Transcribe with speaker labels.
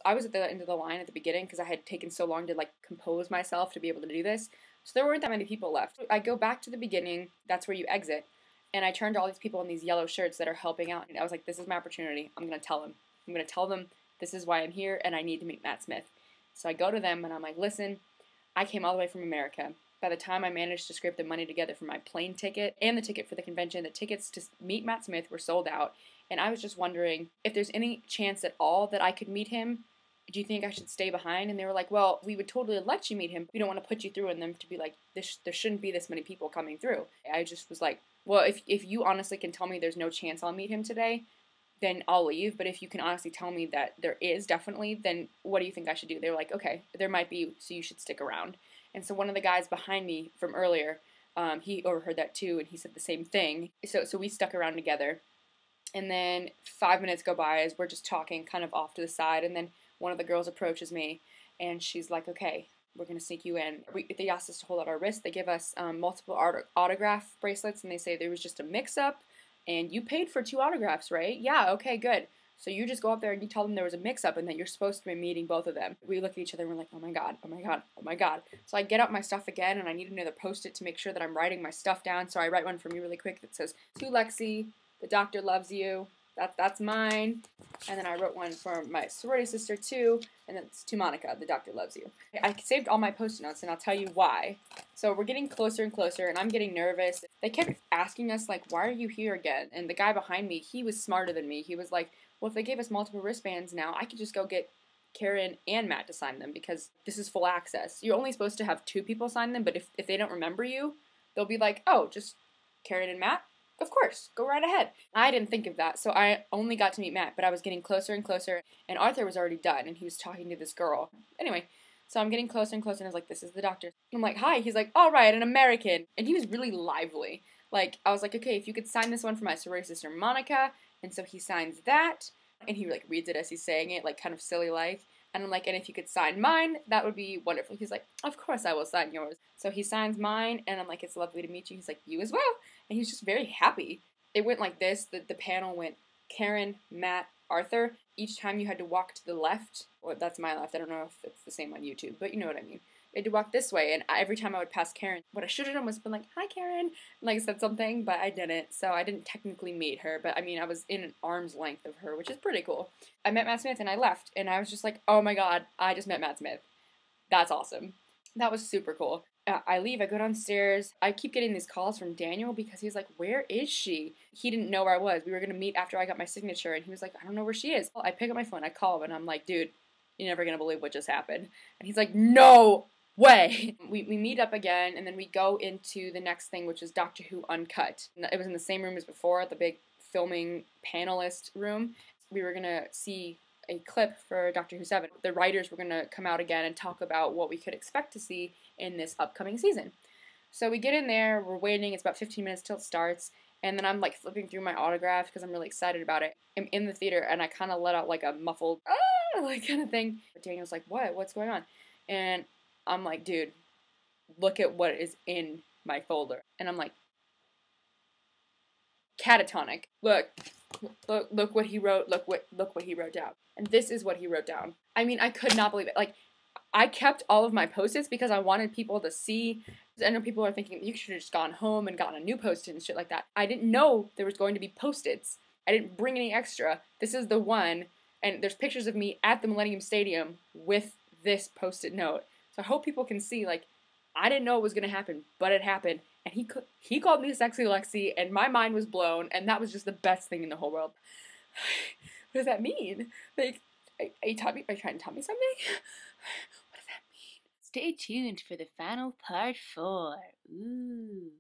Speaker 1: I was at the end of the line at the beginning because I had taken so long to like compose myself to be able to do this. So there weren't that many people left. I go back to the beginning, that's where you exit, and I turn to all these people in these yellow shirts that are helping out. And I was like, this is my opportunity. I'm going to tell them. I'm going to tell them this is why I'm here and I need to meet Matt Smith. So I go to them and I'm like, listen, I came all the way from America. By the time I managed to scrape the money together for my plane ticket and the ticket for the convention, the tickets to meet Matt Smith were sold out. And I was just wondering if there's any chance at all that I could meet him. Do you think I should stay behind? And they were like, well, we would totally let you meet him. We don't want to put you through and them to be like, there shouldn't be this many people coming through. I just was like, well, if you honestly can tell me there's no chance I'll meet him today, then I'll leave. But if you can honestly tell me that there is definitely, then what do you think I should do? They were like, okay, there might be, so you should stick around. And so one of the guys behind me from earlier, he overheard that too, and he said the same thing. So we stuck around together. And then 5 minutes go by as we're just talking kind of off to the side. And then one of the girls approaches me, and she's like, okay, we're going to sneak you in. They asked us to hold out our wrists. They give us multiple autograph bracelets, and they say there was just a mix-up, and you paid for 2 autographs, right? Yeah, okay, good. So you just go up there and you tell them there was a mix-up and that you're supposed to be meeting both of them. We look at each other and we're like, oh my god, oh my god, oh my god. So I get out my stuff again, and I need another post-it to make sure that I'm writing my stuff down. So I write one for me really quick that says, to Lexi, the doctor loves you. That's mine. And then I wrote one for my sorority sister too, and it's to Monica, the doctor loves you. I saved all my post-it notes, and I'll tell you why. So we're getting closer and closer, and I'm getting nervous. They kept asking us, like, why are you here again? And the guy behind me, he was smarter than me. He was like, well, if they gave us multiple wristbands now, I could just go get Karen and Matt to sign them because this is full access. You're only supposed to have 2 people sign them, but if they don't remember you, they'll be like, oh, just Karen and Matt? Of course, go right ahead. I didn't think of that, so I only got to meet Matt, but I was getting closer and closer, and Arthur was already done, and he was talking to this girl. Anyway, so I'm getting closer and closer, and I was like, this is the doctor. I'm like, hi. He's like, all right, an American. And he was really lively. Like, I was like, okay, if you could sign this one for my sorority sister, Monica. And so he signs that, and he, like, reads it as he's saying it, like, kind of silly-like. And I'm like, and if you could sign mine, that would be wonderful. He's like, of course I will sign yours. So he signs mine, and I'm like, it's lovely to meet you. He's like, you as well. And he's just very happy. It went like this. The panel went Karen, Matt, Arthur. Each time you had to walk to the left. Well, that's my left. I don't know if it's the same on YouTube, but you know what I mean. You had to walk this way, and every time I would pass Karen, what I should have done was been like, hi, Karen, and like said something, but I didn't. So I didn't technically meet her, but I mean, I was in an arm's length of her, which is pretty cool. I met Matt Smith, and I left, and I was just like, oh my god, I just met Matt Smith. That's awesome. That was super cool. I leave, I go downstairs. I keep getting these calls from Daniel because he's like, where is she? He didn't know where I was. We were going to meet after I got my signature, and he was like, I don't know where she is. I pick up my phone, I call him, and I'm like, dude, you're never going to believe what just happened. And he's like, no way. We meet up again, and then we go into the next thing, which is Doctor Who Uncut. It was in the same room as before, the big filming panelist room. We were going to see a clip for Doctor Who 7. The writers were going to come out again and talk about what we could expect to see in this upcoming season. So we get in there, we're waiting, it's about 15 minutes till it starts, and then I'm like flipping through my autographs because I'm really excited about it. I'm in the theater, and I kind of let out like a muffled, like kind of thing. But Daniel's like, what? What's going on? And I'm like, dude, look at what is in my folder. And I'm like, catatonic. Look what he wrote. Look what he wrote down. And this is what he wrote down. I mean, I could not believe it. Like, I kept all of my post-its because I wanted people to see. I know people are thinking, you should have just gone home and gotten a new post-it and shit like that. I didn't know there was going to be post-its. I didn't bring any extra. This is the one, and there's pictures of me at the Millennium Stadium with this post-it note. So I hope people can see, like, I didn't know it was going to happen, but it happened. And he called me Sexy Lexi, and my mind was blown, and that was just the best thing in the whole world. What does that mean? Like, are you trying to tell me something? What does that mean?
Speaker 2: Stay tuned for the final part 4. Ooh.